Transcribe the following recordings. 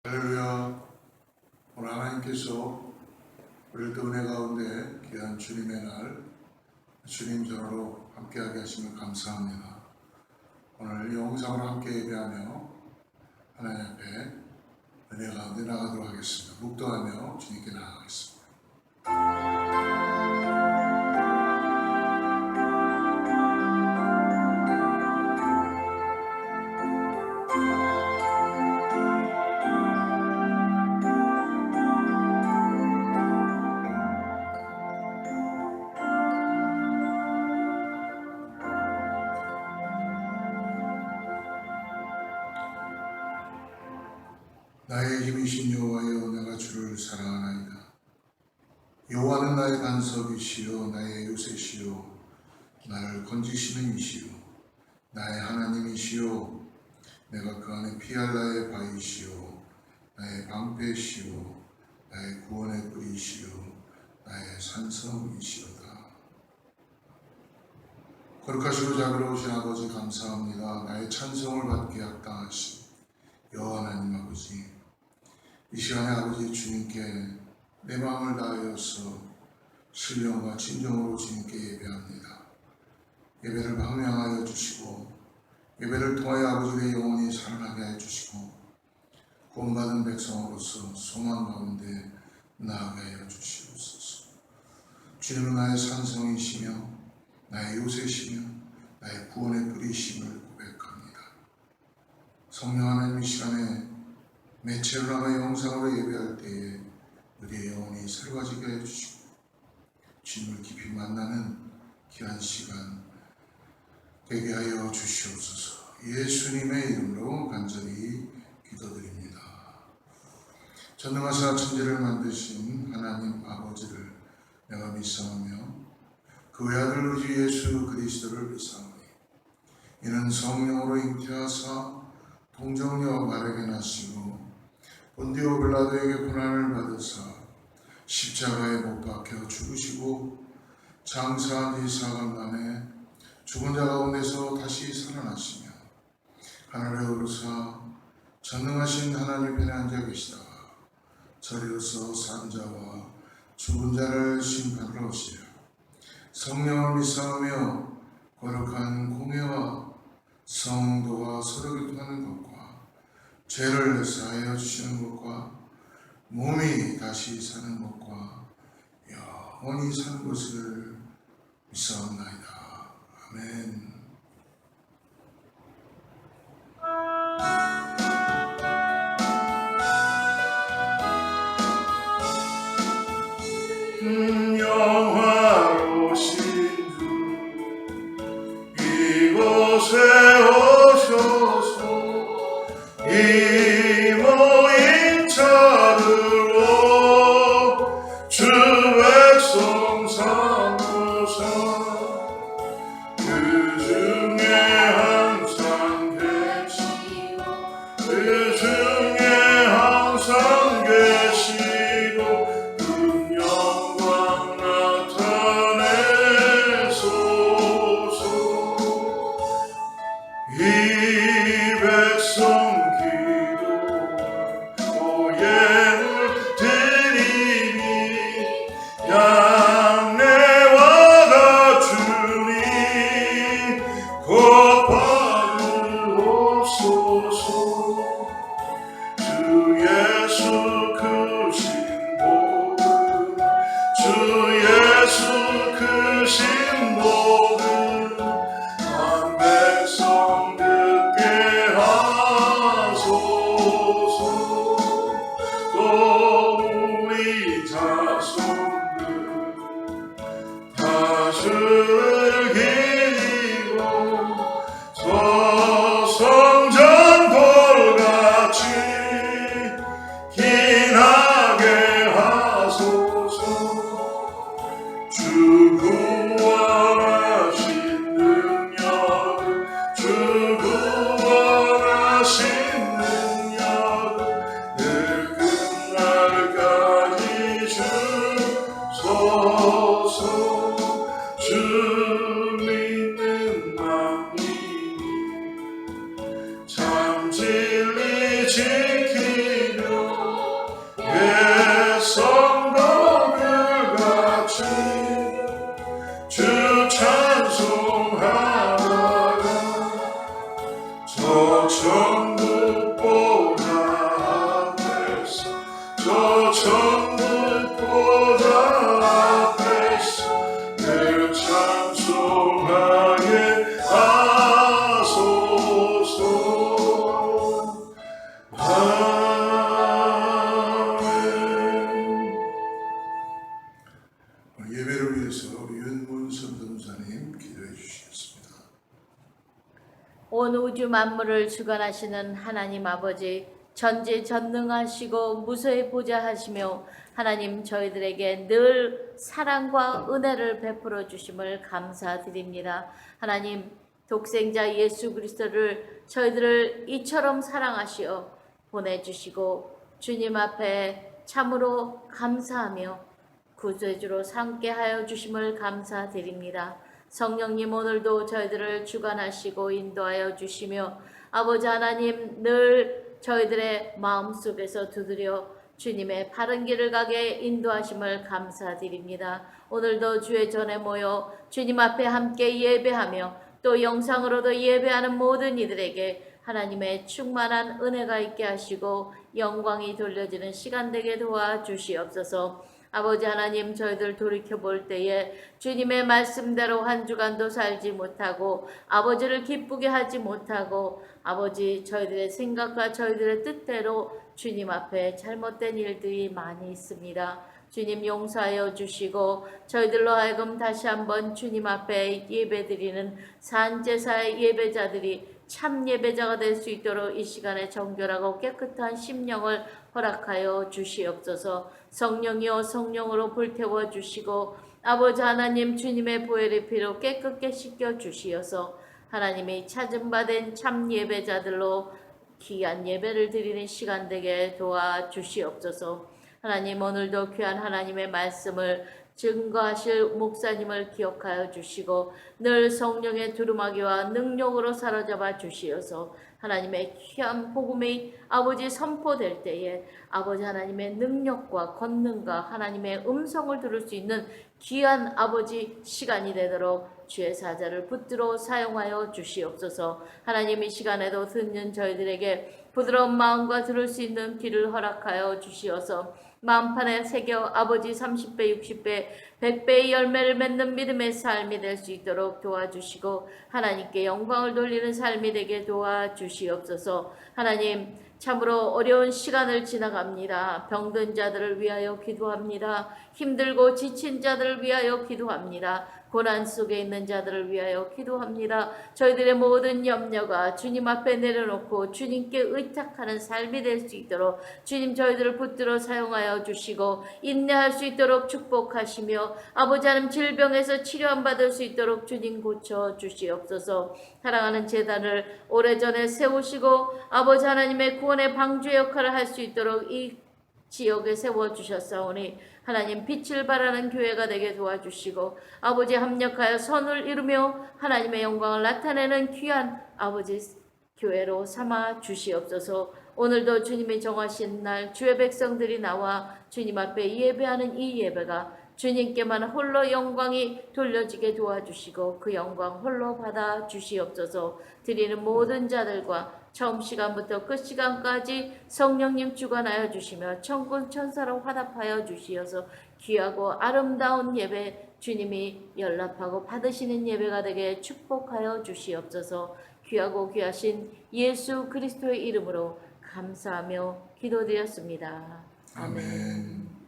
할렐루야. 오늘 하나님께서 우리를 또 은혜 가운데 귀한 주님의 날 주님 전으로 함께하게 하시면 감사합니다. 오늘 영상으로 함께 예배하며 하나님 앞에 은혜 가운데 나가도록 하겠습니다. 묵도하며 주님께 나아가겠습니다. 나의 힘이신 여호와여, 내가 주를 사랑하나이다. 여호와는 나의 반석이시요 나의 요새시요 나를 건지시는 이시요 나의 하나님이시요 내가 그 안에 피할 나의 바위시요 나의 방패시요 나의 구원의 뿌리시요 나의 산성이시로다. 거룩하시고 자비로우신 아버지 감사합니다. 나의 찬송을 받게 합당하신 여호와 하나님 아버지, 이 시간에 아버지 주님께 내 마음을 다하여서 신령과 진정으로 주님께 예배합니다. 예배를 방향하여 주시고 예배를 통하여 아버지의 영혼이 살아나게 해주시고 구원받은 백성으로서 소망 가운데 나아가게 하여 주시옵소서. 주님은 나의 산성이시며 나의 요새시며 나의 구원의 뿌리심을 고백합니다. 성령 하나님, 이 시간에 매체로 남아 영상으로 예배할 때에 우리의 영혼이 새로워지게 해주시고 주님을 깊이 만나는 귀한 시간 되게 하여 주시옵소서. 예수님의 이름으로 간절히 기도드립니다. 전능하사 천지를 만드신 하나님 아버지를 내가 믿사오며 그 외아들 우리 예수 그리스도를 믿사오니 이는 성령으로 잉태하사 동정녀 마리아에게 나시고 본디오 빌라도에게 고난을 받으사 십자가에 못 박혀 죽으시고 장사한 지 사흘 만에 죽은 자 가운데서 다시 살아나시며 하늘에 오르사 전능하신 하나님 편에 앉아 계시다가 저리로서 산 자와 죽은 자를 심판하러 오시리라. 성령을 믿사오며 거룩한 공회와 성도가 서로 교통하는 것과 죄를 사하여 주시는 것과 몸이 다시 사는 것과 영원히 사는 것을 믿사옵나이다. 아멘. 영화로우신 주 이곳에 오셔서 이 모임 차르러 주 백성 삼으사 그 중에 항상 계시고 그 중에 항상 계시고 그 영광 나타내소서. 이 백성 참 진리 지키며 성문보다 앞에서 늘 찬송하게 하소서. 아멘. 예배를 위해서 우리 윤문선 전사님 기도해 주시겠습니다. 온 우주 만물을 주관하시는 하나님 아버지, 전지전능하시고 무서히 보좌하시며 하나님, 저희들에게 늘 사랑과 은혜를 베풀어 주심을 감사드립니다. 하나님, 독생자 예수 그리스도를 저희들을 이처럼 사랑하시어 보내주시고 주님 앞에 참으로 감사하며 구세주로 삼게 하여 주심을 감사드립니다. 성령님, 오늘도 저희들을 주관하시고 인도하여 주시며 아버지 하나님, 늘 저희들의 마음속에서 두드려 주님의 바른 길을 가게 인도하심을 감사드립니다. 오늘도 주의 전에 모여 주님 앞에 함께 예배하며 또 영상으로도 예배하는 모든 이들에게 하나님의 충만한 은혜가 있게 하시고 영광이 돌려지는 시간 되게 도와주시옵소서. 아버지 하나님, 저희들 돌이켜볼 때에 주님의 말씀대로 한 주간도 살지 못하고 아버지를 기쁘게 하지 못하고 아버지, 저희들의 생각과 저희들의 뜻대로 주님 앞에 잘못된 일들이 많이 있습니다. 주님 용서하여 주시고 저희들로 하여금 다시 한번 주님 앞에 예배드리는 산제사의 예배자들이 참 예배자가 될 수 있도록 이 시간에 정결하고 깨끗한 심령을 허락하여 주시옵소서. 성령이여 성령으로 불태워 주시고 아버지 하나님, 주님의 보혈의 피로 깨끗게 씻겨 주시어서 하나님이 찾음 받은 참 예배자들로 귀한 예배를 드리는 시간 되게 도와주시옵소서. 하나님, 오늘도 귀한 하나님의 말씀을 증거하실 목사님을 기억하여 주시고 늘 성령의 두루마기와 능력으로 사로잡아 주시어서 하나님의 귀한 복음이 아버지 선포될 때에 아버지 하나님의 능력과 권능과 하나님의 음성을 들을 수 있는 귀한 아버지 시간이 되도록 주의 사자를 붙들어 사용하여 주시옵소서. 하나님, 이 시간에도 듣는 저희들에게 부드러운 마음과 들을 수 있는 귀를 허락하여 주시어서 마음판에 새겨 아버지 30배, 60배, 100배의 열매를 맺는 믿음의 삶이 될 수 있도록 도와주시고 하나님께 영광을 돌리는 삶이 되게 도와주시옵소서. 하나님, 참으로 어려운 시간을 지나갑니다. 병든 자들을 위하여 기도합니다. 힘들고 지친 자들을 위하여 기도합니다. 고난 속에 있는 자들을 위하여 기도합니다. 저희들의 모든 염려가 주님 앞에 내려놓고 주님께 의탁하는 삶이 될 수 있도록 주님, 저희들을 붙들어 사용하여 주시고 인내할 수 있도록 축복하시며 아버지 하나님, 질병에서 치료함 받을 수 있도록 주님 고쳐 주시옵소서. 사랑하는 제단을 오래전에 세우시고 아버지 하나님의 구원의 방주의 역할을 할 수 있도록 이 지역에 세워주셨사오니 하나님, 빛을 발하는 교회가 되게 도와주시고 아버지 합력하여 선을 이루며 하나님의 영광을 나타내는 귀한 아버지 교회로 삼아 주시옵소서. 오늘도 주님이 정하신 날 주의 백성들이 나와 주님 앞에 예배하는 이 예배가 주님께만 홀로 영광이 돌려지게 도와주시고 그 영광 홀로 받아 주시옵소서. 드리는 모든 자들과 처음 시간부터 끝 시간까지 성령님 주관하여 주시며 천군 천사로 화답하여 주시어서 귀하고 아름다운 예배 주님이 연락하고 받으시는 예배가 되게 축복하여 주시옵소서. 귀하고 귀하신 예수 그리스도의 이름으로 감사하며 기도드렸습니다. 아멘.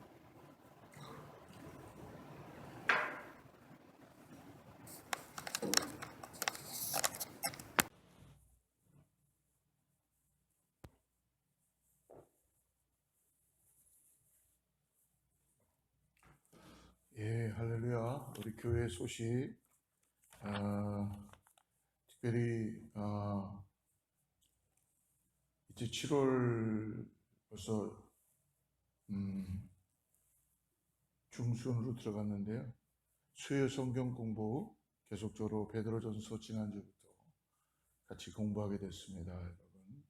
예, 할렐루야. 우리 교회 소식, 특별히 이제 7월 벌써 중순으로 들어갔는데요. 수요 성경 공부 계속적으로 베드로전서 지난주부터 같이 공부하게 됐습니다, 여러분.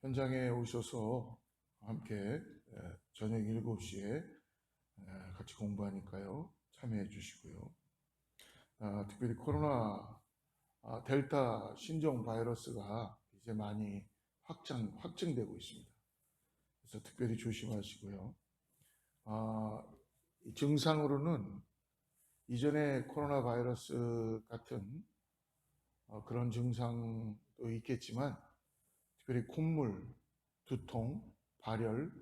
현장에 오셔서 함께 저녁 7시에 같이 공부하니까요, 참여해 주시고요. 특별히 코로나 델타 신종 바이러스가 이제 많이 확증되고 있습니다. 그래서 특별히 조심하시고요. 이 증상으로는 이전에 코로나 바이러스 같은 그런 증상도 있겠지만 특별히 콧물, 두통, 발열,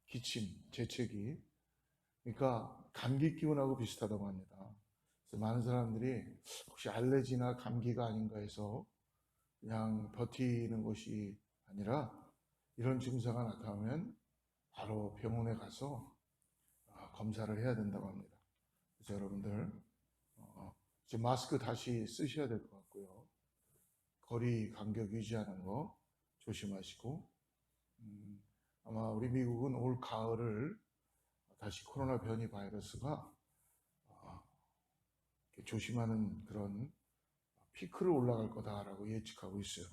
기침, 재채기, 그러니까 감기 기운하고 비슷하다고 합니다. 그래서 많은 사람들이 혹시 알레르기나 감기가 아닌가 해서 그냥 버티는 것이 아니라 이런 증상가 나타나면 바로 병원에 가서 검사를 해야 된다고 합니다. 그래서 여러분들 이제 마스크 다시 쓰셔야 될 것 같고요. 거리 간격 유지하는 거 조심하시고 아마 우리 미국은 올 가을을 다시 코로나 변이 바이러스가 조심하는 그런 피크를 올라갈 거다라고 예측하고 있어요.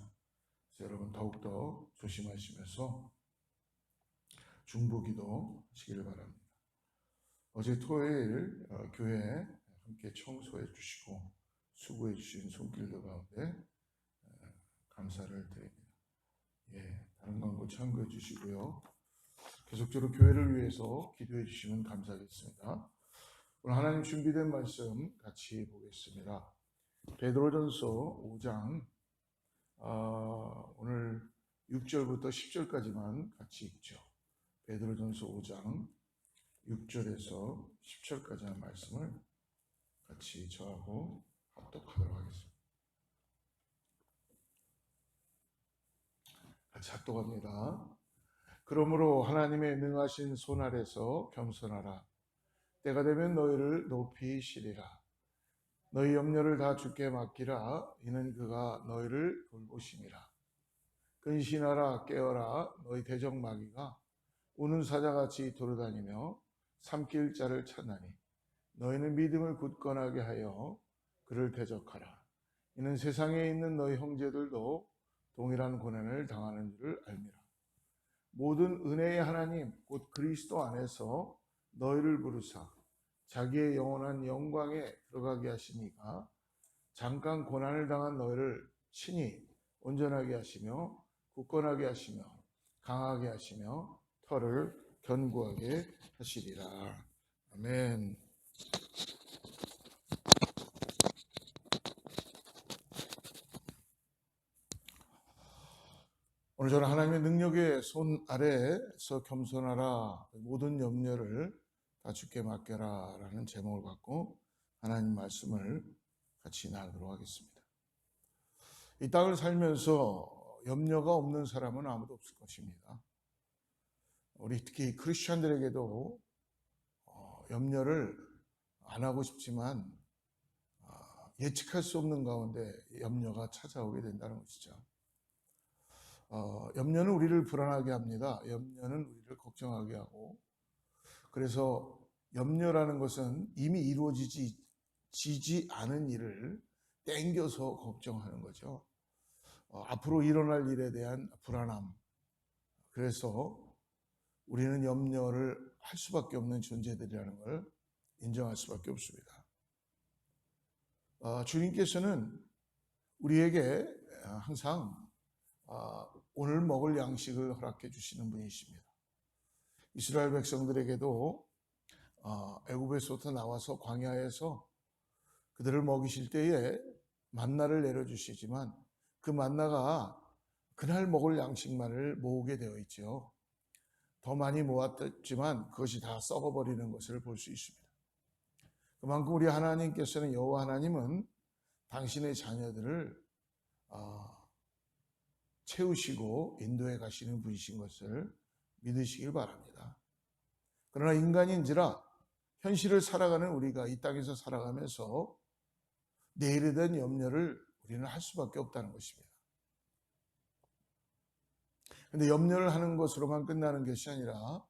그래서 여러분 더욱더 조심하시면서 중보기도 하시기를 바랍니다. 어제 토요일 교회 함께 청소해 주시고 수고해 주신 손길들 가운데 감사를 드립니다. 다른 광고 참고해 주시고요. 계속적으로 교회를 위해서 기도해 주시면 감사하겠습니다. 오늘 하나님 준비된 말씀 같이 보겠습니다. 베드로전서 5장 오늘 6절부터 10절까지만 같이 읽죠. 베드로전서 5장 6절에서 10절까지 한 말씀을 같이 저하고 합독하도록 하겠습니다. 같이 합독합니다. 그러므로 하나님의 능하신 손 아래서 겸손하라. 때가 되면 너희를 높이 시리라. 너희 염려를 다 주께 맡기라. 이는 그가 너희를 돌보심이라. 근신하라 깨어라. 너희 대적 마귀가 우는 사자같이 돌아다니며 삼킬 자를 찾나니 너희는 믿음을 굳건하게 하여 그를 대적하라. 이는 세상에 있는 너희 형제들도 동일한 고난을 당하는 줄을 알미라. 모든 은혜의 하나님 곧 그리스도 안에서 너희를 부르사 자기의 영원한 영광에 들어가게 하시니가 잠깐 고난을 당한 너희를 친히 온전하게 하시며 굳건하게 하시며 강하게 하시며 털을 견고하게 하시리라. 아멘. 오늘 저는 하나님의 능력의 손 아래에서 겸손하라, 모든 염려를 다 주께 맡겨라 라는 제목을 갖고 하나님 말씀을 같이 나누도록 하겠습니다. 이 땅을 살면서 염려가 없는 사람은 아무도 없을 것입니다. 우리 특히 크리스천들에게도 염려를 안 하고 싶지만 예측할 수 없는 가운데 염려가 찾아오게 된다는 것이죠. 염려는 우리를 불안하게 합니다. 염려는 우리를 걱정하게 하고, 그래서 염려라는 것은 이미 이루어지지 않은 일을 땡겨서 걱정하는 거죠. 앞으로 일어날 일에 대한 불안함. 그래서 우리는 염려를 할 수밖에 없는 존재들이라는 걸 인정할 수밖에 없습니다. 주님께서는 우리에게 항상 오늘 먹을 양식을 허락해 주시는 분이십니다. 이스라엘 백성들에게도 애굽에서부터 나와서 광야에서 그들을 먹이실 때에 만나를 내려주시지만 그 만나가 그날 먹을 양식만을 모으게 되어 있죠. 더 많이 모았지만 그것이 다 썩어버리는 것을 볼 수 있습니다. 그만큼 우리 하나님께서는, 여호와 하나님은 당신의 자녀들을 채우시고 인도해 가시는 분이신 것을 믿으시길 바랍니다. 그러나 인간인지라 현실을 살아가는 우리가 이 땅에서 살아가면서 내일에 대한 염려를 우리는 할 수밖에 없다는 것입니다. 그런데 염려를 하는 것으로만 끝나는 것이 아니라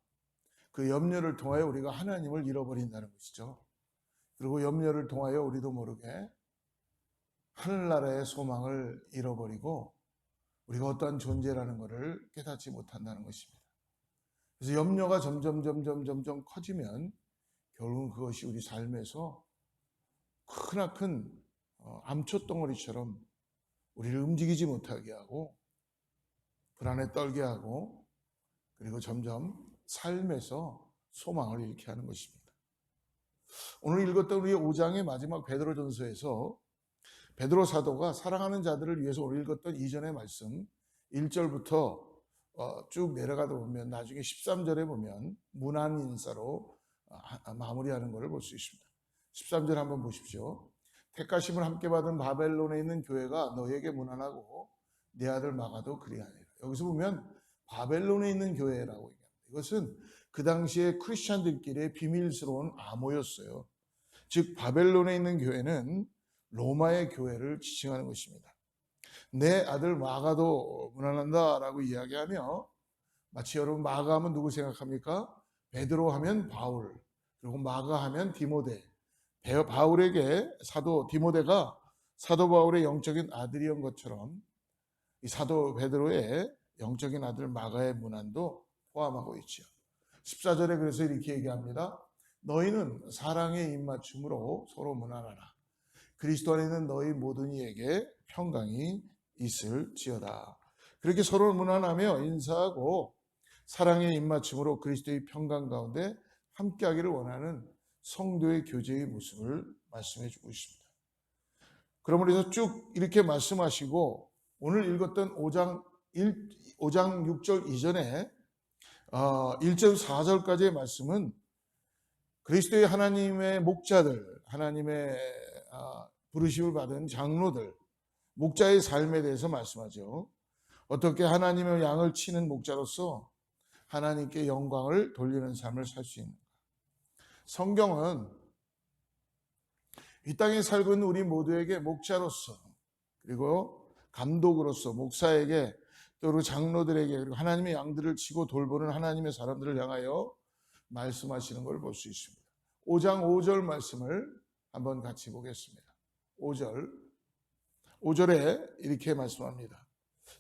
그 염려를 통하여 우리가 하나님을 잃어버린다는 것이죠. 그리고 염려를 통하여 우리도 모르게 하늘나라의 소망을 잃어버리고 우리가 어떠한 존재라는 것을 깨닫지 못한다는 것입니다. 그래서 염려가 점점 커지면 결국은 그것이 우리 삶에서 크나큰 암초덩어리처럼 우리를 움직이지 못하게 하고 불안에 떨게 하고 그리고 점점 삶에서 소망을 잃게 하는 것입니다. 오늘 읽었던 우리 5장의 마지막 베드로전서에서 베드로 사도가 사랑하는 자들을 위해서 오늘 읽었던 이전의 말씀 1절부터 쭉 내려가다 보면 나중에 13절에 보면 문안 인사로 마무리하는 것을 볼 수 있습니다. 13절 한번 보십시오. 택하심을 함께 받은 바벨론에 있는 교회가 너에게 문안하고 내 아들 마가도 그리하니라. 여기서 보면 바벨론에 있는 교회라고 얘기합니다. 이것은 그 당시에 크리스찬들끼리의 비밀스러운 암호였어요. 즉 바벨론에 있는 교회는 로마의 교회를 지칭하는 것입니다. 내 아들 마가도 문안한다라고 이야기하며 마치 여러분 마가 하면 누구 생각합니까? 베드로 하면 바울, 그리고 마가 하면 디모데. 바울에게 사도 디모데가 사도 바울의 영적인 아들이었던 것처럼 이 사도 베드로의 영적인 아들 마가의 문안도 포함하고 있죠. 14절에 그래서 이렇게 얘기합니다. 너희는 사랑의 입맞춤으로 서로 문안하라. 그리스도 안에 있는 너희 모든 이에게 평강이 있을지어다. 그렇게 서로 문안하며 인사하고 사랑의 입맞춤으로 그리스도의 평강 가운데 함께하기를 원하는 성도의 교제의 모습을 말씀해 주고 있습니다. 그러므로 해서 쭉 이렇게 말씀하시고 오늘 읽었던 5장 6절 이전에 1절 4절까지의 말씀은 그리스도의 하나님의 목자들, 하나님의 부르심을 받은 장로들, 목자의 삶에 대해서 말씀하죠. 어떻게 하나님의 양을 치는 목자로서 하나님께 영광을 돌리는 삶을 살 수 있는가. 성경은 이 땅에 살고 있는 우리 모두에게 목자로서 그리고 감독으로서 목사에게 또 그리고 장로들에게 그리고 하나님의 양들을 치고 돌보는 하나님의 사람들을 향하여 말씀하시는 걸 볼 수 있습니다. 5장 5절 말씀을 한번 같이 보겠습니다. 5절에 이렇게 말씀합니다.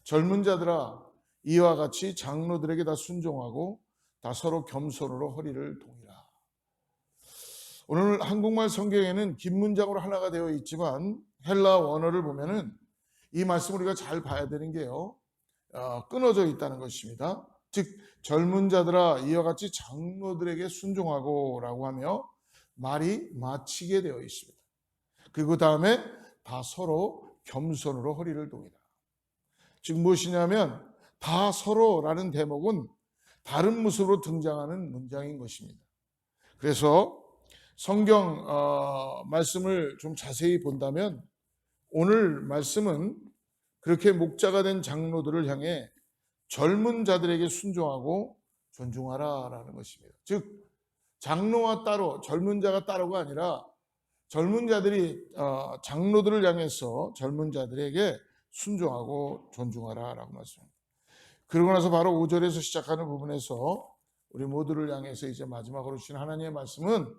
젊은 자들아 이와 같이 장로들에게 다 순종하고 다 서로 겸손으로 허리를 동이라. 오늘 한국말 성경에는 긴 문장으로 하나가 되어 있지만 헬라 원어를 보면은 이 말씀을 우리가 잘 봐야 되는 게요. 끊어져 있다는 것입니다. 즉 젊은 자들아 이와 같이 장로들에게 순종하고 라고 하며 말이 마치게 되어 있습니다. 그리고 다음에 다 서로 겸손으로 허리를 동이라. 즉 무엇이냐면 다 서로라는 대목은 다른 모습으로 등장하는 문장인 것입니다. 그래서 성경 말씀을 좀 자세히 본다면 오늘 말씀은 그렇게 목자가 된 장로들을 향해 젊은 자들에게 순종하고 존중하라라는 것입니다. 즉 장로와 따로 젊은 자가 따로가 아니라 젊은 자들이 장로들을 향해서 젊은 자들에게 순종하고 존중하라라고 말씀합니다. 그러고 나서 바로 5절에서 시작하는 부분에서 우리 모두를 향해서 이제 마지막으로 주신 하나님의 말씀은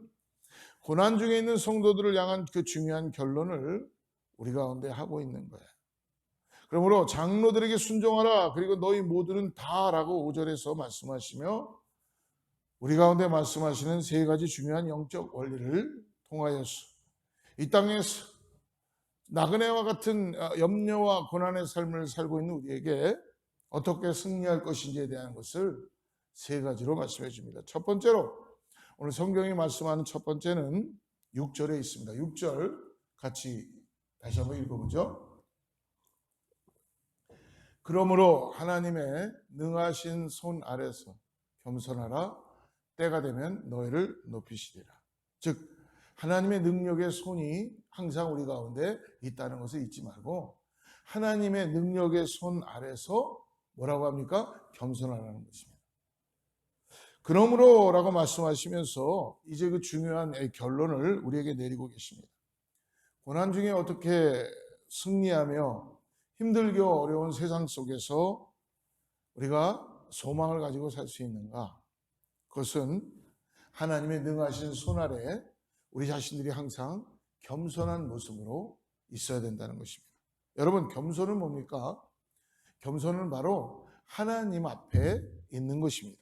고난 중에 있는 성도들을 향한 그 중요한 결론을 우리 가운데 하고 있는 거예요. 그러므로 장로들에게 순종하라. 그리고 너희 모두는 다라고 5절에서 말씀하시며 우리 가운데 말씀하시는 세 가지 중요한 영적 원리를 통하여서 이 땅에서 나그네와 같은 염려와 고난의 삶을 살고 있는 우리에게 어떻게 승리할 것인지에 대한 것을 세 가지로 말씀해 줍니다. 첫 번째로 오늘 성경이 말씀하는 첫 번째는 6절에 있습니다. 6절 같이 다시 한번 읽어보죠. 그러므로 하나님의 능하신 손 아래서 겸손하라. 때가 되면 너희를 높이시리라. 즉 하나님의 능력의 손이 항상 우리 가운데 있다는 것을 잊지 말고 하나님의 능력의 손 아래서 뭐라고 합니까? 겸손하라는 것입니다. 그러므로 라고 말씀하시면서 이제 그 중요한 결론을 우리에게 내리고 계십니다. 고난 중에 어떻게 승리하며 힘들고 어려운 세상 속에서 우리가 소망을 가지고 살 수 있는가? 그것은 하나님의 능하신 손 아래 우리 자신들이 항상 겸손한 모습으로 있어야 된다는 것입니다. 여러분 겸손은 뭡니까? 겸손은 바로 하나님 앞에 있는 것입니다.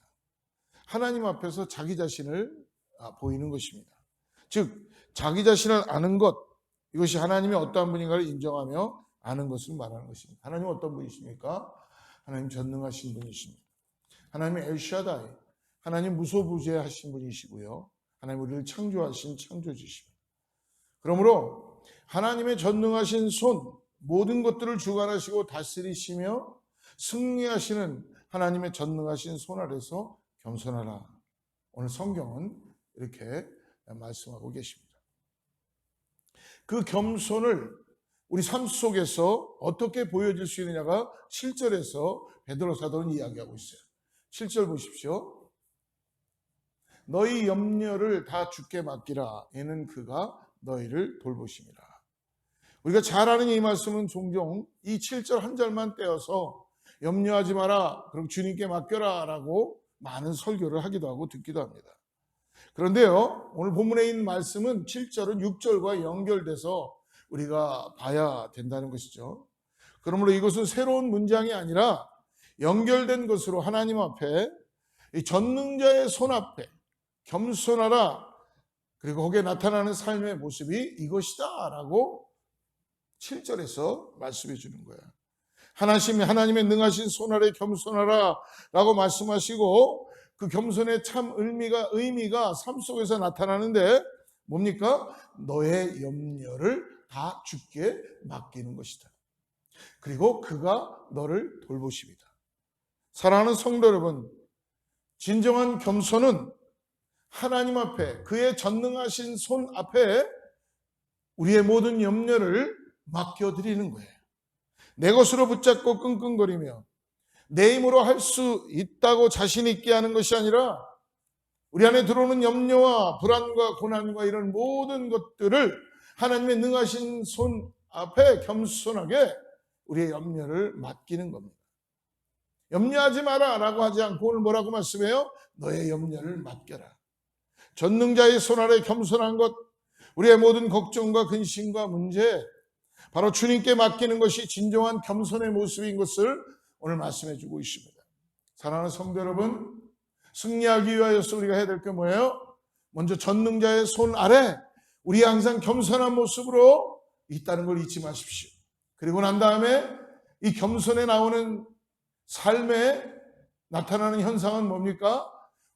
하나님 앞에서 자기 자신을 보이는 것입니다. 즉 자기 자신을 아는 것, 이것이 하나님이 어떠한 분인가를 인정하며 아는 것을 말하는 것입니다. 하나님은 어떤 분이십니까? 하나님 전능하신 분이십니다. 하나님의 엘샤다이, 하나님 무소부재하신 분이시고요. 하나님 우리를 창조하신 창조주십니다. 그러므로 하나님의 전능하신 손, 모든 것들을 주관하시고 다스리시며 승리하시는 하나님의 전능하신 손 아래서 겸손하라. 오늘 성경은 이렇게 말씀하고 계십니다. 그 겸손을 우리 삶 속에서 어떻게 보여줄 수 있느냐가 7절에서 베드로 사도는 이야기하고 있어요. 7절 보십시오. 너희 염려를 다 주께 맡기라. 이는 그가 너희를 돌보심이라. 우리가 잘 아는 이 말씀은 종종 이 7절 한 절만 떼어서 염려하지 마라, 그럼 주님께 맡겨라 라고 많은 설교를 하기도 하고 듣기도 합니다. 그런데요, 오늘 본문에 있는 말씀은 7절은 6절과 연결돼서 우리가 봐야 된다는 것이죠. 그러므로 이것은 새로운 문장이 아니라 연결된 것으로 하나님 앞에, 이 전능자의 손 앞에 겸손하라, 그리고 거기에 나타나는 삶의 모습이 이것이다 라고 7절에서 말씀해 주는 거예요. 하나님의 능하신 손 아래 겸손하라 라고 말씀하시고, 그 겸손의 참 의미가 삶 속에서 나타나는데 뭡니까? 너의 염려를 다 주께 맡기는 것이다. 그리고 그가 너를 돌보십니다. 사랑하는 성도 여러분, 진정한 겸손은 하나님 앞에, 그의 전능하신 손 앞에 우리의 모든 염려를 맡겨드리는 거예요. 내 것으로 붙잡고 끙끙거리며 내 힘으로 할 수 있다고 자신 있게 하는 것이 아니라 우리 안에 들어오는 염려와 불안과 고난과 이런 모든 것들을 하나님의 능하신 손 앞에 겸손하게 우리의 염려를 맡기는 겁니다. 염려하지 마라 라고 하지 않고 오늘 뭐라고 말씀해요? 너의 염려를 맡겨라. 전능자의 손 아래 겸손한 것, 우리의 모든 걱정과 근심과 문제, 바로 주님께 맡기는 것이 진정한 겸손의 모습인 것을 오늘 말씀해 주고 있습니다. 사랑하는 성도 여러분, 승리하기 위하여서 우리가 해야 될 게 뭐예요? 먼저 전능자의 손 아래 우리 항상 겸손한 모습으로 있다는 걸 잊지 마십시오. 그리고 난 다음에 이 겸손에 나오는 삶에 나타나는 현상은 뭡니까?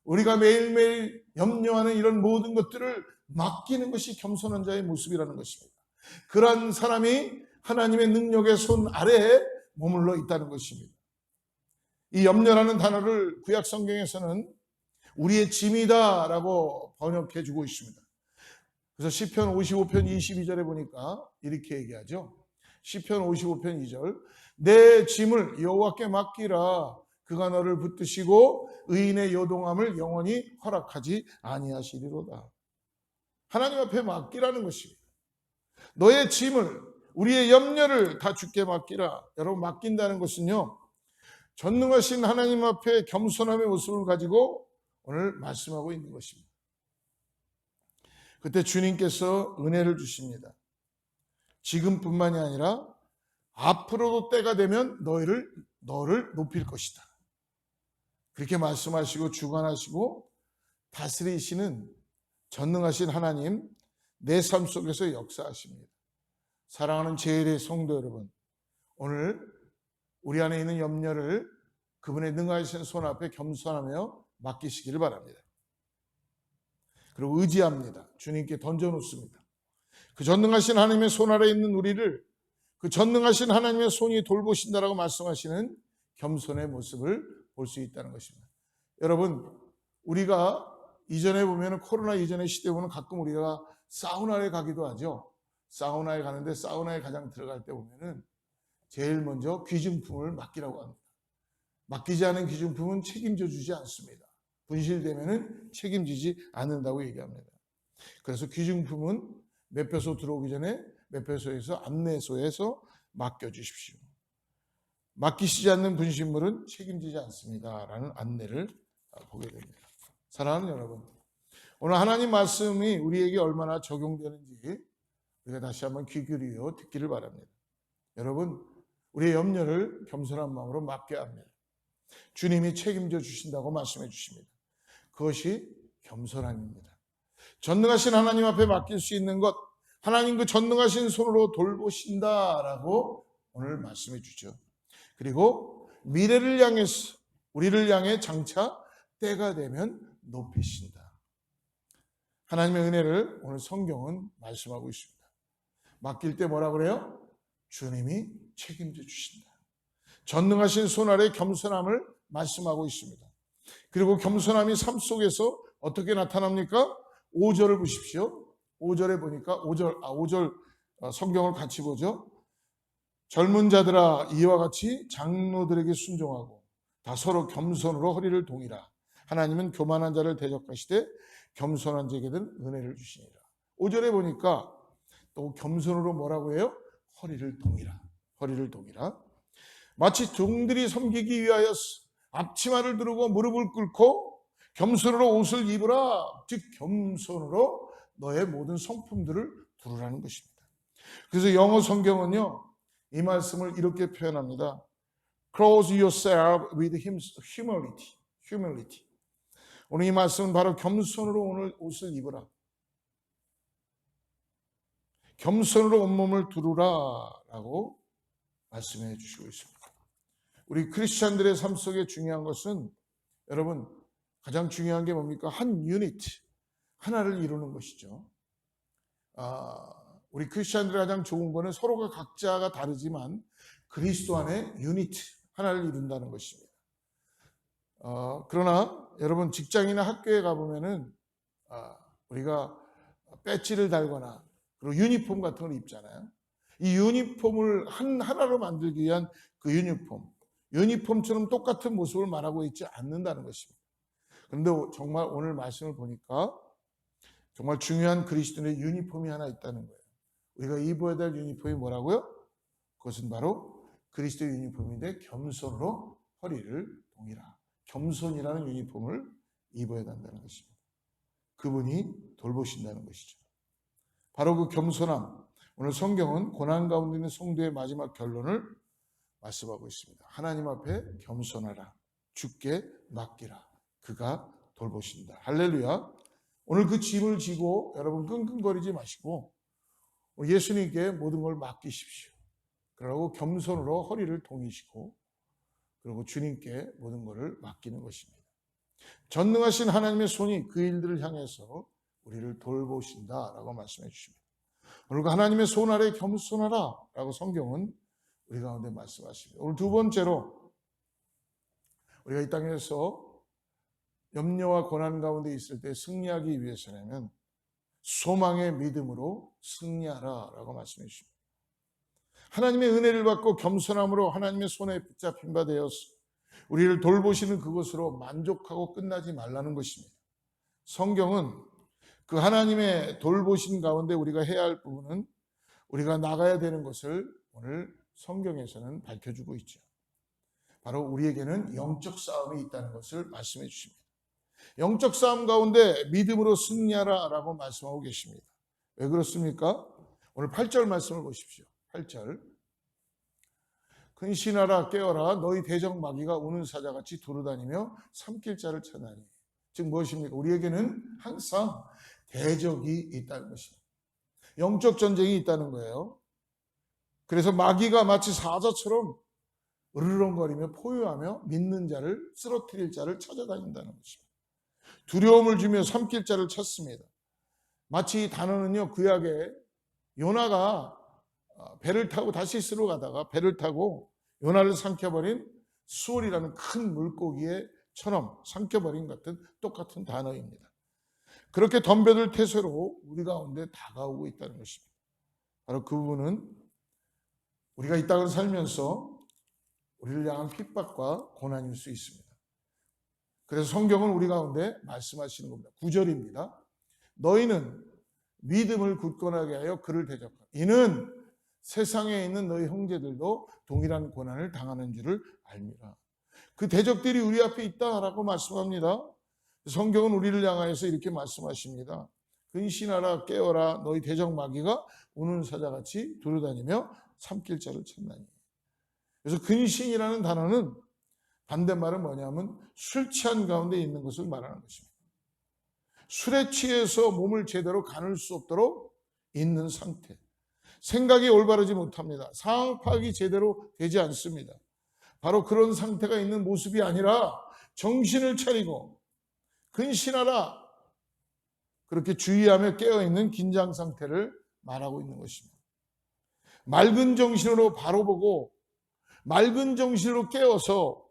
우리가 매일매일 염려하는 이런 모든 것들을 맡기는 것이 겸손한 자의 모습이라는 것입니다. 그러한 사람이 하나님의 능력의 손 아래에 머물러 있다는 것입니다. 이 염려라는 단어를 구약 성경에서는 우리의 짐이다 라고 번역해 주고 있습니다. 그래서 시편 55편 22절에 보니까 이렇게 얘기하죠. 시편 55편 2절, 내 짐을 여호와께 맡기라. 그가 너를 붙드시고 의인의 요동함을 영원히 허락하지 아니하시리로다. 하나님 앞에 맡기라는 것입니다. 너의 짐을, 우리의 염려를 다 주께 맡기라. 여러분, 맡긴다는 것은요, 전능하신 하나님 앞에 겸손함의 모습을 가지고 오늘 말씀하고 있는 것입니다. 그때 주님께서 은혜를 주십니다. 지금뿐만이 아니라 앞으로도 때가 되면 너를 높일 것이다. 그렇게 말씀하시고 주관하시고 다스리시는 전능하신 하나님, 내 삶 속에서 역사하십니다. 사랑하는 제1의 성도 여러분, 오늘 우리 안에 있는 염려를 그분의 능하신 손 앞에 겸손하며 맡기시기를 바랍니다. 그리고 의지합니다. 주님께 던져놓습니다. 그 전능하신 하나님의 손 아래 있는 우리를 그 전능하신 하나님의 손이 돌보신다라고 말씀하시는 겸손의 모습을 볼 수 있다는 것입니다. 여러분, 우리가 이전에 보면 코로나 이전의 시대에 보면 가끔 우리가 사우나에 가기도 하죠. 사우나에 가는데 사우나에 가장 들어갈 때 보면은 제일 먼저 귀중품을 맡기라고 합니다. 맡기지 않은 귀중품은 책임져 주지 않습니다. 분실되면은 책임지지 않는다고 얘기합니다. 그래서 귀중품은 매표소 들어오기 전에 매표소에서 안내소에서 맡겨주십시오. 맡기시지 않는 분실물은 책임지지 않습니다 라는 안내를 보게 됩니다. 사랑하는 여러분, 오늘 하나님 말씀이 우리에게 얼마나 적용되는지 우리가 다시 한번 귀 기울여 듣기를 바랍니다. 여러분, 우리의 염려를 겸손한 마음으로 맡겨야 합니다. 주님이 책임져 주신다고 말씀해 주십니다. 그것이 겸손함입니다. 전능하신 하나님 앞에 맡길 수 있는 것, 하나님 그 전능하신 손으로 돌보신다라고 오늘 말씀해 주죠. 그리고 미래를 향해서 우리를 향해 장차 때가 되면 높이신다. 하나님의 은혜를 오늘 성경은 말씀하고 있습니다. 맡길 때 뭐라 그래요? 주님이 책임져 주신다. 전능하신 손 아래 겸손함을 말씀하고 있습니다. 그리고 겸손함이 삶 속에서 어떻게 나타납니까? 5절을 보십시오. 5절에 보니까 5절 성경을 같이 보죠. 젊은 자들아 이와 같이 장로들에게 순종하고 다 서로 겸손으로 허리를 동이라. 하나님은 교만한 자를 대적하시되 겸손한 자에게는 은혜를 주시니라. 5절에 보니까 또 겸손으로 뭐라고 해요? 허리를 동이라. 허리를 동이라. 마치 종들이 섬기기 위하여 앞치마를 두르고 무릎을 꿇고 겸손으로 옷을 입으라. 즉 겸손으로 너의 모든 성품들을 두르라는 것입니다. 그래서 영어 성경은요, 이 말씀을 이렇게 표현합니다. Clothe yourself with humility. 오늘 이 말씀은 바로 겸손으로 오늘 옷을 입으라. 겸손으로 온몸을 두르라 라고 말씀해 주시고 있습니다. 우리 크리스찬들의 삶 속에 중요한 것은 여러분 가장 중요한 게 뭡니까? 한 유닛, 하나를 이루는 것이죠. 우리 크리스찬들의 가장 좋은 거는 서로가 각자가 다르지만 그리스도 안에 유닛, 하나를 이룬다는 것입니다. 그러나 여러분 직장이나 학교에 가보면은 우리가 배지를 달거나 그리고 유니폼 같은 걸 입잖아요. 이 유니폼을 하나로 만들기 위한 그 유니폼처럼 똑같은 모습을 말하고 있지 않는다는 것입니다. 그런데 정말 오늘 말씀을 보니까 정말 중요한 그리스도인의 유니폼이 하나 있다는 거예요. 우리가 입어야 될 유니폼이 뭐라고요? 그것은 바로 그리스도의 유니폼인데 겸손으로 허리를 동이라. 겸손이라는 유니폼을 입어야 한다는 것입니다. 그분이 돌보신다는 것이죠. 바로 그 겸손함, 오늘 성경은 고난 가운데 있는 성도의 마지막 결론을 말씀하고 있습니다. 하나님 앞에 겸손하라. 주께 맡기라. 그가 돌보신다. 할렐루야. 오늘 그 짐을 지고 여러분 끙끙거리지 마시고 예수님께 모든 걸 맡기십시오. 그러고 겸손으로 허리를 동이시고 그리고 주님께 모든 것을 맡기는 것입니다. 전능하신 하나님의 손이 그 일들을 향해서 우리를 돌보신다라고 말씀해 주십니다. 오늘 하나님의 손 아래 겸손하라 라고 성경은 우리 가운데 말씀하십니다. 오늘 두 번째로 우리가 이 땅에서 염려와 고난 가운데 있을 때 승리하기 위해서라면 소망의 믿음으로 승리하라 라고 말씀해 주십니다. 하나님의 은혜를 받고 겸손함으로 하나님의 손에 붙잡힌 바 되어서 우리를 돌보시는 그것으로 만족하고 끝나지 말라는 것입니다. 성경은 그 하나님의 돌보신 가운데 우리가 해야 할 부분은 우리가 나가야 되는 것을 오늘 성경에서는 밝혀주고 있죠. 바로 우리에게는 영적 싸움이 있다는 것을 말씀해 주십니다. 영적 싸움 가운데 믿음으로 승리하라 라고 말씀하고 계십니다. 왜 그렇습니까? 오늘 8절 말씀을 보십시오. 8절. 근신하라 깨어라 너희 대적 마귀가 우는 사자같이 두루다니며 삼킬 자를 찾나니. 즉 무엇입니까? 우리에게는 항상 대적이 있다는 것입니다. 영적 전쟁이 있다는 거예요. 그래서 마귀가 마치 사자처럼 으르렁거리며 포효하며 믿는 자를 쓰러뜨릴 자를 찾아다닌다는 것입니다. 두려움을 주며 삼킬 자를 찾습니다. 마치 이 단어는요, 구약에 요나가 배를 타고 다시스로 가다가 배를 타고 요나를 삼켜버린 수월이라는 큰 물고기처럼 삼켜버린 같은 똑같은 단어입니다. 그렇게 덤벼들 태세로 우리 가운데 다가오고 있다는 것입니다. 바로 그 부분은 우리가 이 땅을 살면서 우리를 향한 핍박과 고난일 수 있습니다. 그래서 성경은 우리 가운데 말씀하시는 겁니다. 9절입니다. 너희는 믿음을 굳건하게 하여 그를 대적하라. 이는 세상에 있는 너희 형제들도 동일한 고난을 당하는 줄을 알미라. 그 대적들이 우리 앞에 있다라고 말씀합니다. 성경은 우리를 향하여서 이렇게 말씀하십니다. 근신하라 깨어라 너희 대적 마귀가 우는 사자같이 두루다니며 삼킬 자를 찾나니. 그래서 근신이라는 단어는 반대말은 뭐냐면 술 취한 가운데 있는 것을 말하는 것입니다. 술에 취해서 몸을 제대로 가눌 수 없도록 있는 상태. 생각이 올바르지 못합니다. 상황 파악이 제대로 되지 않습니다. 바로 그런 상태가 있는 모습이 아니라 정신을 차리고 근신하라. 그렇게 주의하며 깨어있는 긴장 상태를 말하고 있는 것입니다. 맑은 정신으로 바로 보고 맑은 정신으로 깨어서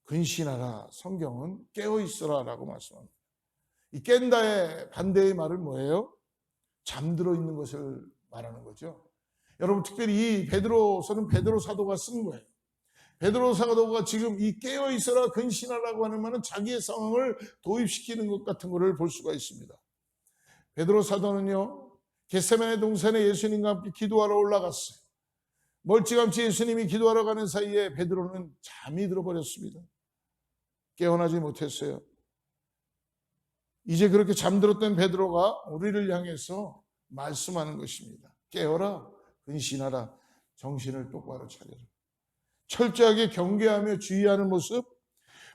근신하라. 성경은 깨어있어라 라고 말씀합니다. 이 깬다의 반대의 말은 뭐예요? 잠들어 있는 것을 말하는 거죠. 여러분, 특별히 이 베드로서는 베드로 사도가 쓴 거예요. 베드로 사도가 지금 이 깨어있어라 근신하라고 하는 말은 자기의 상황을 도입시키는 것 같은 것을 볼 수가 있습니다. 베드로 사도는요, 겟세마네 동산에 예수님과 함께 기도하러 올라갔어요. 멀찌감치 예수님이 기도하러 가는 사이에 베드로는 잠이 들어버렸습니다. 깨어나지 못했어요. 이제 그렇게 잠들었던 베드로가 우리를 향해서 말씀하는 것입니다. 깨어라, 근신하라, 정신을 똑바로 차려라. 철저하게 경계하며 주의하는 모습,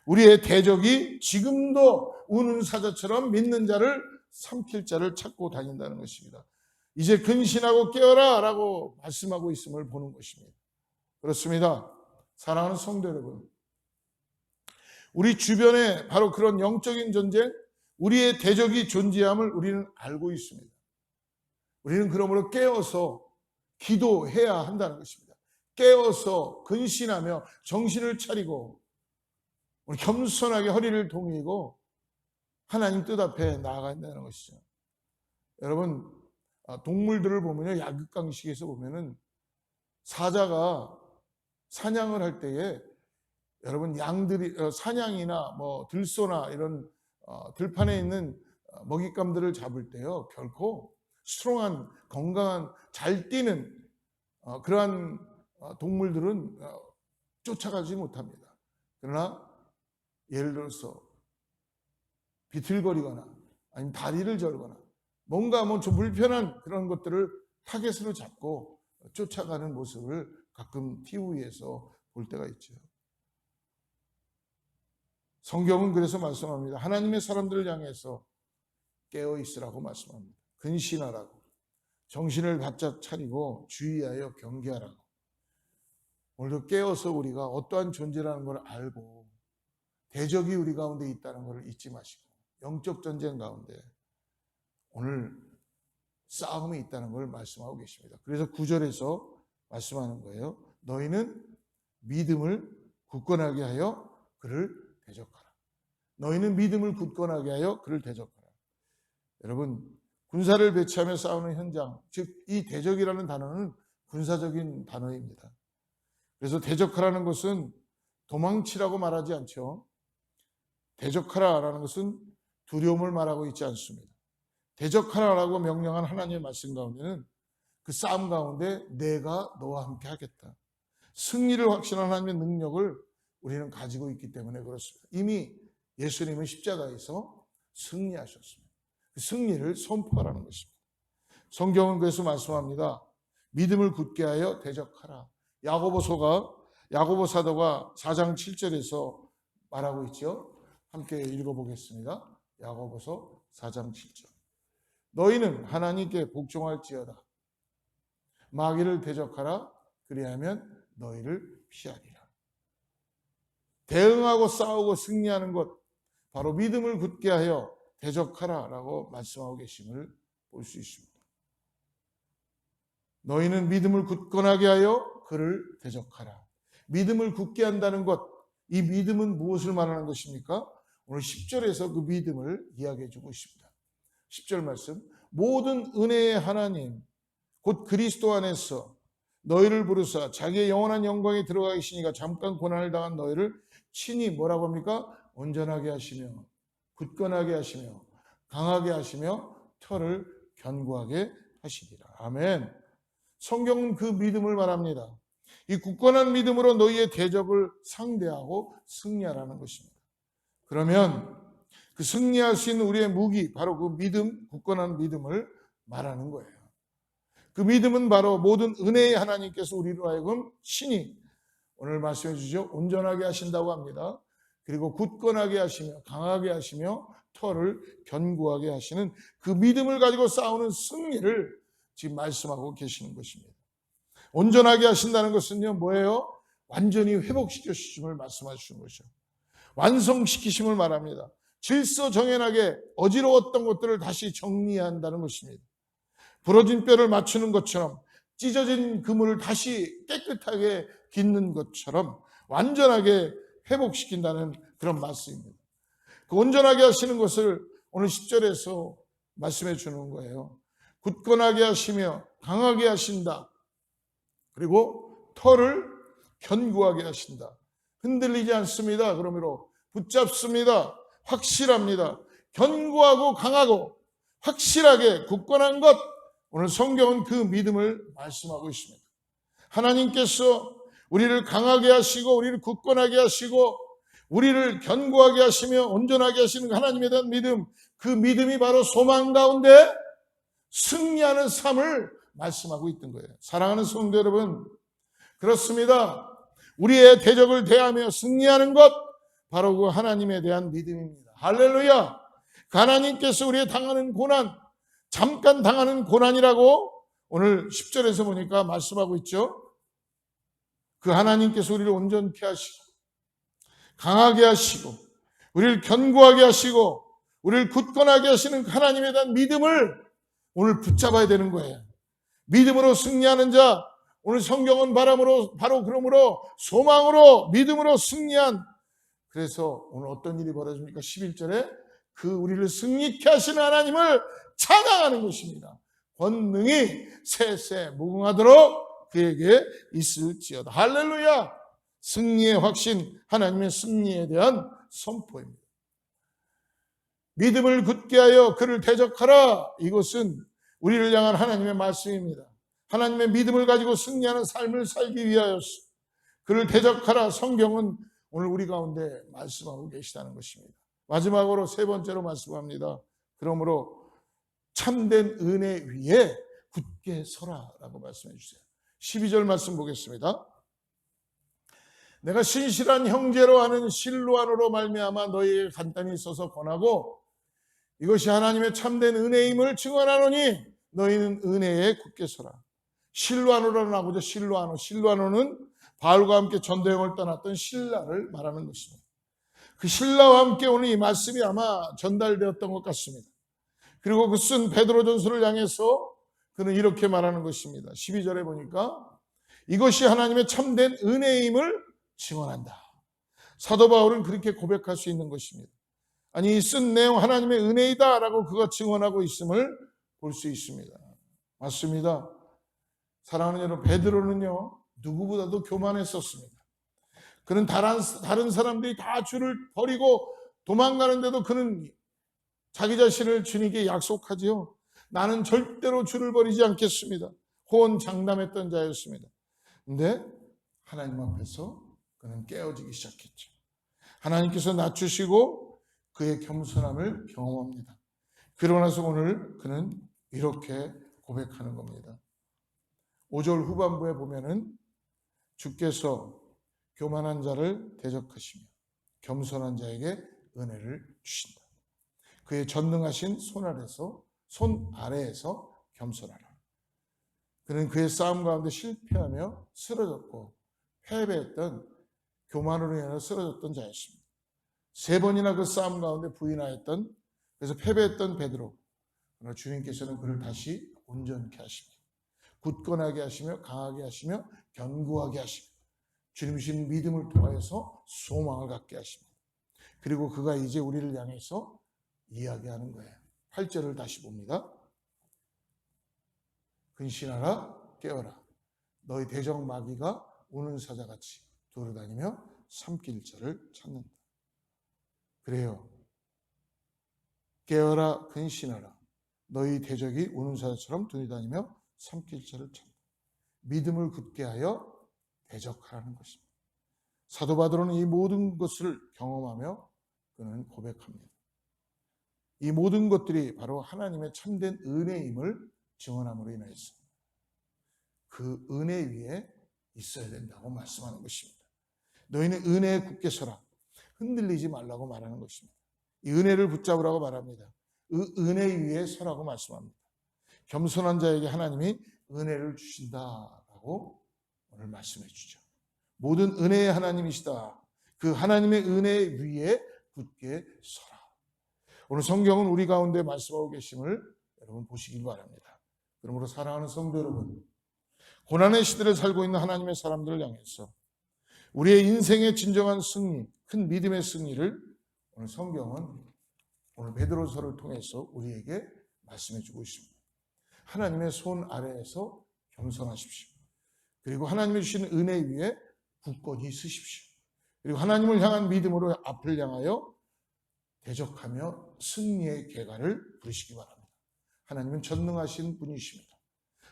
우리의 대적이 지금도 우는 사자처럼 믿는 자를 삼킬 자를 찾고 다닌다는 것입니다. 이제 근신하고 깨어라 라고 말씀하고 있음을 보는 것입니다. 그렇습니다. 사랑하는 성도 여러분, 우리 주변에 바로 그런 영적인 전쟁, 우리의 대적이 존재함을 우리는 알고 있습니다. 우리는 그러므로 깨어서 기도해야 한다는 것입니다. 깨어서 근신하며 정신을 차리고 우리 겸손하게 허리를 동이고 하나님 뜻 앞에 나아가야 한다는 것이죠. 여러분, 동물들을 보면요, 약육강식에서 보면은 사자가 사냥을 할 때에 여러분 양들이 사냥이나 뭐 들소나 이런 들판에 있는 먹잇감들을 잡을 때요, 결코 스트롱한 건강한 잘 뛰는 그러한 동물들은 쫓아가지 못합니다. 그러나 예를 들어서 비틀거리거나 아니면 다리를 절거나 뭔가 좀 불편한 그런 것들을 타겟으로 잡고 쫓아가는 모습을 가끔 TV에서 볼 때가 있죠. 성경은 그래서 말씀합니다. 하나님의 사람들을 향해서 깨어있으라고 말씀합니다. 근신하라고, 정신을 바짝 차리고 주의하여 경계하라고. 오늘도 깨어서 우리가 어떠한 존재라는 걸 알고 대적이 우리 가운데 있다는 걸 잊지 마시고 영적 전쟁 가운데 오늘 싸움이 있다는 걸 말씀하고 계십니다. 그래서 9절에서 말씀하는 거예요. 너희는 믿음을 굳건하게 하여 그를 대적하라. 너희는 믿음을 굳건하게 하여 그를 대적하라. 여러분, 군사를 배치하며 싸우는 현장, 즉 이 대적이라는 단어는 군사적인 단어입니다. 그래서 대적하라는 것은 도망치라고 말하지 않죠. 대적하라라는 것은 두려움을 말하고 있지 않습니다. 대적하라라고 명령한 하나님의 말씀 가운데는 그 싸움 가운데 내가 너와 함께 하겠다. 승리를 확신한 하나님의 능력을 우리는 가지고 있기 때문에 그렇습니다. 이미 예수님은 십자가에서 승리하셨습니다. 그 승리를 선포하라는 것입니다. 성경은 그래서 말씀합니다. 믿음을 굳게 하여 대적하라. 야고보 사도가 4장 7절에서 말하고 있죠. 함께 읽어보겠습니다. 야고보서 4장 7절. 너희는 하나님께 복종할지어다. 마귀를 대적하라. 그리하면 너희를 피하리라. 대응하고 싸우고 승리하는 것, 바로 믿음을 굳게 하여 대적하라 라고 말씀하고 계심을 볼 수 있습니다. 너희는 믿음을 굳건하게 하여 그를 대적하라. 믿음을 굳게 한다는 것, 이 믿음은 무엇을 말하는 것입니까? 오늘 10절에서 그 믿음을 이야기해 주고 있습니다. 10절 말씀, 모든 은혜의 하나님 곧 그리스도 안에서 너희를 부르사 자기의 영원한 영광에 들어가 계시니까 잠깐 고난을 당한 너희를 친히 뭐라고 합니까? 온전하게 하시며 굳건하게 하시며 강하게 하시며 털을 견고하게 하시리라. 아멘. 성경은 그 믿음을 말합니다. 이 굳건한 믿음으로 너희의 대적을 상대하고 승리하라는 것입니다. 그러면 그 승리할 수 있는 우리의 무기, 바로 그 믿음, 굳건한 믿음을 말하는 거예요. 그 믿음은 바로 모든 은혜의 하나님께서 우리로 하여금 신이 오늘 말씀해 주죠. 온전하게 하신다고 합니다. 그리고 굳건하게 하시며 강하게 하시며 털을 견고하게 하시는 그 믿음을 가지고 싸우는 승리를 지금 말씀하고 계시는 것입니다. 온전하게 하신다는 것은요, 뭐예요? 완전히 회복시켜 주심을 말씀하시는 것이죠. 완성시키심을 말합니다. 질서정연하게 어지러웠던 것들을 다시 정리한다는 것입니다. 부러진 뼈를 맞추는 것처럼, 찢어진 그물을 다시 깨끗하게 깃는 것처럼 완전하게 회복시킨다는 그런 말씀입니다. 그 온전하게 하시는 것을 오늘 10절에서 말씀해 주는 거예요. 굳건하게 하시며 강하게 하신다. 그리고 털을 견고하게 하신다. 흔들리지 않습니다. 그러므로 붙잡습니다. 확실합니다. 견고하고 강하고 확실하게 굳건한 것, 오늘 성경은 그 믿음을 말씀하고 있습니다. 하나님께서 우리를 강하게 하시고 우리를 굳건하게 하시고 우리를 견고하게 하시며 온전하게 하시는 하나님에 대한 믿음, 그 믿음이 바로 소망 가운데 승리하는 삶을 말씀하고 있던 거예요. 사랑하는 성도 여러분, 그렇습니다. 우리의 대적을 대하며 승리하는 것, 바로 그 하나님에 대한 믿음입니다. 할렐루야! 그 하나님께서 우리의 당하는 고난, 잠깐 당하는 고난이라고 오늘 10절에서 보니까 말씀하고 있죠. 그 하나님께서 우리를 온전케 하시고 강하게 하시고 우리를 견고하게 하시고 우리를 굳건하게 하시는 하나님에 대한 믿음을 오늘 붙잡아야 되는 거예요. 믿음으로 승리하는 자, 오늘 성경은 바로 그러므로 소망으로 믿음으로 승리한, 그래서 오늘 어떤 일이 벌어집니까? 11절에 그 우리를 승리케 하시는 하나님을 찬양하는 것입니다. 권능이 세세 무궁하도록 그에게 있을지어다. 할렐루야! 승리의 확신, 하나님의 승리에 대한 선포입니다. 믿음을 굳게 하여 그를 대적하라. 이것은 우리를 향한 하나님의 말씀입니다. 하나님의 믿음을 가지고 승리하는 삶을 살기 위하여서 그를 대적하라. 성경은 오늘 우리 가운데 말씀하고 계시다는 것입니다. 마지막으로 세 번째로 말씀합니다. 그러므로 참된 은혜 위에 굳게 서라라고 말씀해 주세요. 12절 말씀 보겠습니다. 내가 신실한 형제로 하는 실로안으로 말미암아 너희에게 간단히 써서 권하고 이것이 하나님의 참된 은혜임을 증언하노니 너희는 은혜에 굳게 서라. 실로안으로 나오죠. 실로안호는 바울과 함께 전도여행을 떠났던 신라를 말하는 것입니다. 그 신라와 함께 오늘 이 말씀이 아마 전달되었던 것 같습니다. 그리고 그 쓴 베드로전서를 향해서 그는 이렇게 말하는 것입니다. 12절에 보니까 이것이 하나님의 참된 은혜임을 증언한다. 사도 바울은 그렇게 고백할 수 있는 것입니다. 아니, 이 쓴 내용 하나님의 은혜이다라고 그가 증언하고 있음을 볼 수 있습니다. 맞습니다. 사랑하는 여러분, 베드로는요 누구보다도 교만했었습니다. 그는 다른 사람들이 다 주를 버리고 도망가는데도 그는 자기 자신을 주님께 약속하지요. 나는 절대로 주를 버리지 않겠습니다. 호언장담했던 자였습니다. 그런데 하나님 앞에서 그는 깨어지기 시작했죠. 하나님께서 낮추시고 그의 겸손함을 경험합니다. 그러고 나서 오늘 그는 이렇게 고백하는 겁니다. 5절 후반부에 보면은 주께서 교만한 자를 대적하시며 겸손한 자에게 은혜를 주신다. 그의 전능하신 손 아래에서 겸손하라. 그는 그의 싸움 가운데 실패하며 쓰러졌고 패배했던, 교만으로 인해 쓰러졌던 자였습니다. 3번이나 그 싸움 가운데 부인하였던, 그래서 패배했던 베드로, 그러나 주님께서는 그를 다시 온전케 하십니다. 굳건하게 하시며 강하게 하시며 견고하게 하시며 주님 주신 믿음을 통하여서 소망을 갖게 하십니다. 그리고 그가 이제 우리를 향해서 이야기하는 거예요. 8절을 다시 봅니다. 근신하라, 깨어라. 너희 대적 마귀가 우는 사자같이 돌아다니며 삼킬자를 찾는다. 그래요. 깨어라, 근신하라. 너희 대적이 우는 사자처럼 돌아다니며 삼킬자를 찾는다. 믿음을 굳게 하여 대적하라는 것입니다. 사도 바울은 이 모든 것을 경험하며 그는 고백합니다. 이 모든 것들이 바로 하나님의 참된 은혜임을 증언함으로 인하여서 그 은혜 위에 있어야 된다고 말씀하는 것입니다. 너희는 은혜에 굳게 서라. 흔들리지 말라고 말하는 것입니다. 이 은혜를 붙잡으라고 말합니다. 그 은혜 위에 서라고 말씀합니다. 겸손한 자에게 하나님이 은혜를 주신다라고 오늘 말씀해 주죠. 모든 은혜의 하나님이시다. 그 하나님의 은혜 위에 굳게 서라. 오늘 성경은 우리 가운데 말씀하고 계심을 여러분 보시기 바랍니다. 그러므로 사랑하는 성도 여러분, 고난의 시대를 살고 있는 하나님의 사람들을 향해서 우리의 인생의 진정한 승리, 큰 믿음의 승리를 오늘 성경은 오늘 베드로서를 통해서 우리에게 말씀해 주고 있습니다. 하나님의 손 아래에서 겸손하십시오. 그리고 하나님이 주신 은혜 위에 굳건히 서십시오. 그리고 하나님을 향한 믿음으로 앞을 향하여 대적하며 승리의 계가를 부르시기 바랍니다. 하나님은 전능하신 분이십니다.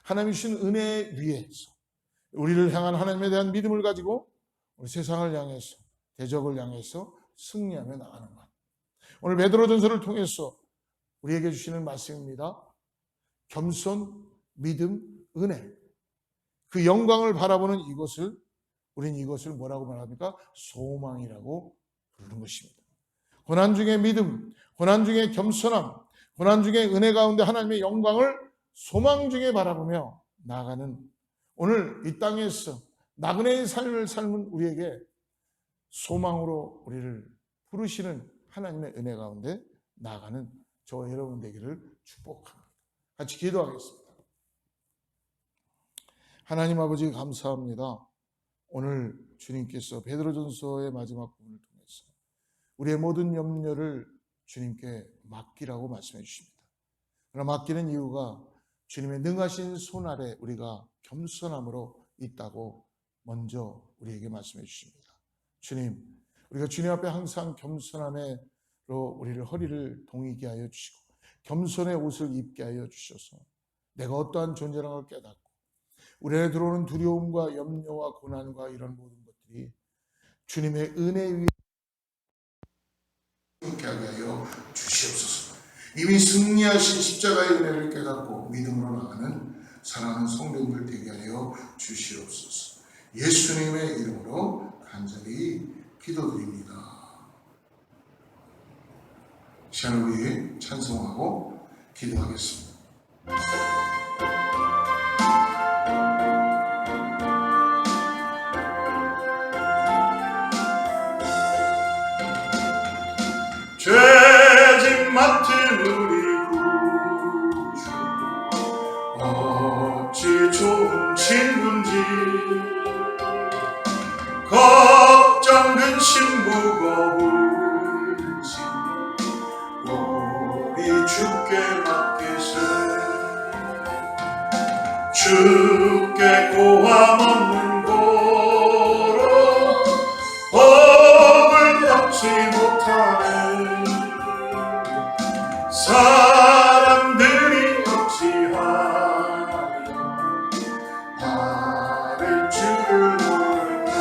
하나님이 주신 은혜 위에서 우리를 향한 하나님에 대한 믿음을 가지고 우리 세상을 향해서 대적을 향해서 승리하며 나가는 것. 오늘 베드로전서를 통해서 우리에게 주시는 말씀입니다. 겸손, 믿음, 은혜. 그 영광을 바라보는 우리는 이것을 뭐라고 말합니까? 소망이라고 부르는 것입니다. 고난 중에 믿음, 고난 중에 겸손함, 고난 중에 은혜 가운데 하나님의 영광을 소망 중에 바라보며 나아가는 오늘 이 땅에서 나그네의 삶을 삶은 우리에게 소망으로 우리를 부르시는 하나님의 은혜 가운데 나아가는 저와 여러분 되기를 축복합니다. 같이 기도하겠습니다. 하나님 아버지 감사합니다. 오늘 주님께서 베드로전서의 마지막 부분을 통해서 우리의 모든 염려를 주님께 맡기라고 말씀해 주십니다. 그러나 맡기는 이유가 주님의 능하신 손 아래 우리가 겸손함으로 있다고 먼저 우리에게 말씀해 주십니다. 주님, 우리가 주님 앞에 항상 겸손함으로 우리를 허리를 동이게 하여 주시고 겸손의 옷을 입게 하여 주셔서 내가 어떠한 존재라는 걸 깨닫고 우리 안에 들어오는 두려움과 염려와 고난과 이런 모든 것들이 주님의 은혜 위에 함께 하게 하여 주시옵소서. 이미 승리하신 십자가의 은혜를 깨닫고 믿음으로 나가는 사랑하는 성도들 되게 하여 주시옵소서. 예수님의 이름으로 간절히 기도드립니다. 시간을 우리 찬송하고 기도하겠습니다. 죄짐 맡은 우리 구주 어찌 좋은 친구인지 걱정 근심 무거울지 우리 주께 맡기세 주께 고함 없는 고로 법을 얻지 못하는 사람들이 어찌하여 나를 주를 모를까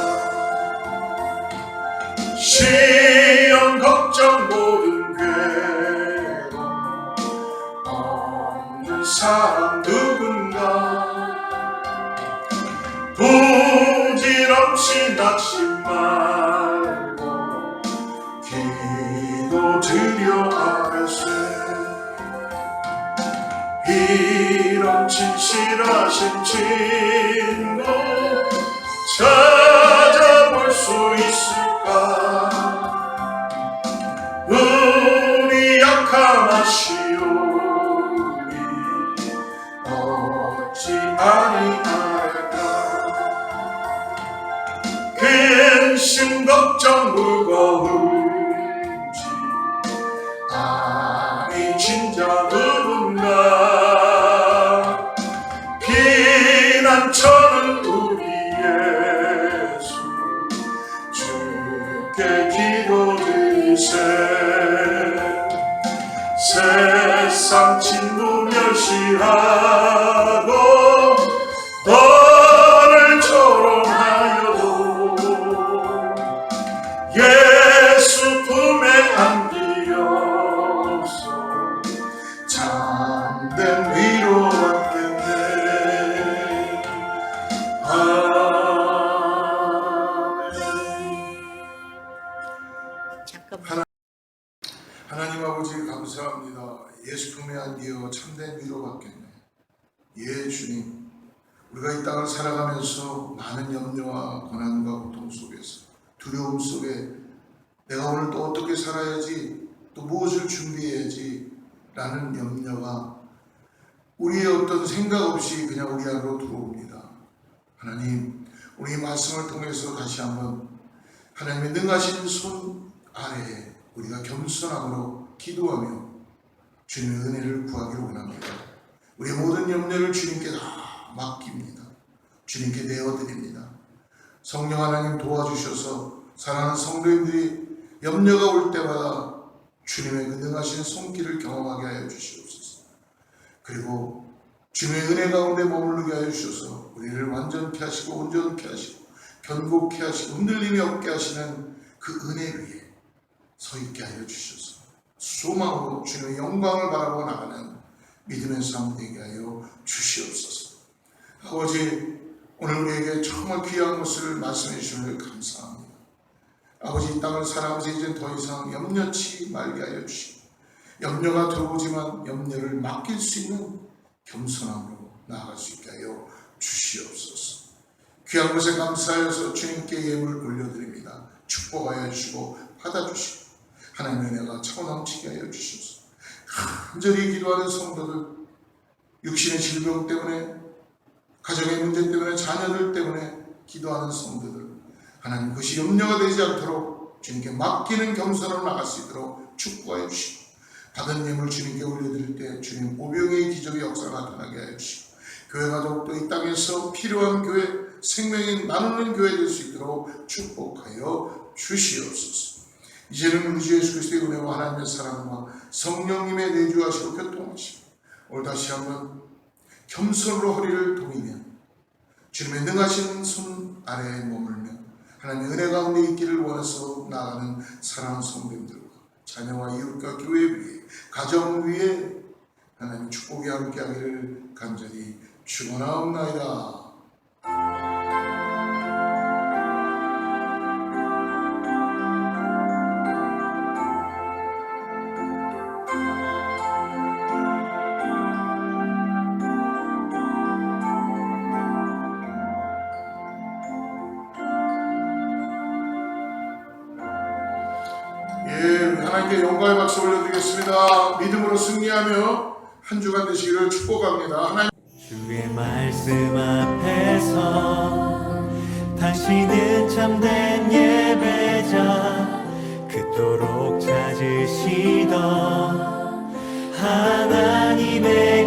시험 걱정 모든 괴로움 없는 사람 누군가 부질없이 낙심 말고 기도 드려 아뢰세 이런 진실하신 친구 찾아볼 수 있을까 우리 약함하시오니 어찌 아니할까 근심 걱정 무거운지 아니 진짜 누군가 피난처는 우리 예수 주께 기도드리세 세상 친구 멸시하고 너를 조롱하여도 예수 품에 안기어서 참된 위로 얻겠네 잠깐만. 하나님 아버지 감사합니다. 예수 품에 안기어 참된 위로 받겠네. 예 주님, 우리가 이 땅을 살아가면서 많은 염려와 고난과 고통 속에서 두려움 속에 내가 오늘 또 어떻게 살아야지, 또 무엇을 준비해야지 라는 염려가 우리의 어떤 생각 없이 그냥 우리 안으로 들어옵니다. 하나님, 우리 말씀을 통해서 다시 한번 하나님의 능하신 손 아래에 우리가 겸손함으로 기도하며 주님의 은혜를 구하기를 원합니다. 우리의 모든 염려를 주님께 다 맡깁니다. 주님께 내어드립니다. 성령 하나님 도와주셔서 사랑하는 성도님들이 염려가 올 때마다 주님의 그 능하신 손길을 경험하게 하여 주시옵소서. 그리고 주님의 은혜 가운데 머무르게 하여 주셔서 우리를 완전케 하시고 온전케 하시고 견고케 하시고 흔들림이 없게 하시는 그 은혜 위에 서 있게 하여 주셔서 소망으로 주님의 영광을 바라보고 나가는 믿음의 삶 되게 하여 주시옵소서. 아버지, 오늘 우리에게 정말 귀한 것을 말씀해 주시는 걸 감사합니다. 아버지, 이 땅을 살아가면서 이제 더 이상 염려치 말게 하여 주시고 염려가 들어오지만 염려를 맡길 수 있는 겸손함으로 나아갈 수 있게 하여 주시옵소서. 귀한 것에 감사하여서 주님께 예물 올려드립니다. 축복하여 주시고 받아주시고 하나님의 은혜가 차고 넘치게 하여 주시옵소서. 간절히 기도하는 성도들, 육신의 질병 때문에, 가정의 문제 때문에, 자녀들 때문에 기도하는 성도들, 하나님 그것이 염려가 되지 않도록 주님께 맡기는 겸손으로 나갈 수 있도록 축복하여 주시고 받은 예물 주님께 올려드릴 때 주님 오병의 기적의 역사가 나타나게 하여 주시고 교회 가족도 이 땅에서 필요한 교회, 생명이 나누는 교회 될 수 있도록 축복하여 주시옵소서. 이제는 우리 주 예수 그리스도의 은혜와 하나님의 사랑과 성령님의 내주하시고 교통하시고 오늘 다시 한번 겸손으로 허리를 동이며 주님의 능하신 손 아래에 머물며 하나님의 은혜 가운데 있기를 원해서 나아가는 사랑하는 성도님들과 자녀와 이웃과 교회 위에, 가정 위에 하나님 축복이 함께하기를 간절히 축원하옵나이다. 하나님께 영광의 박수 올려드리겠습니다. 믿음으로 승리하며 한 주간 되시기를 축복합니다. 하나님 주의 말씀 앞에서 당신은 참된 예배자 그토록 찾으시던 하나님의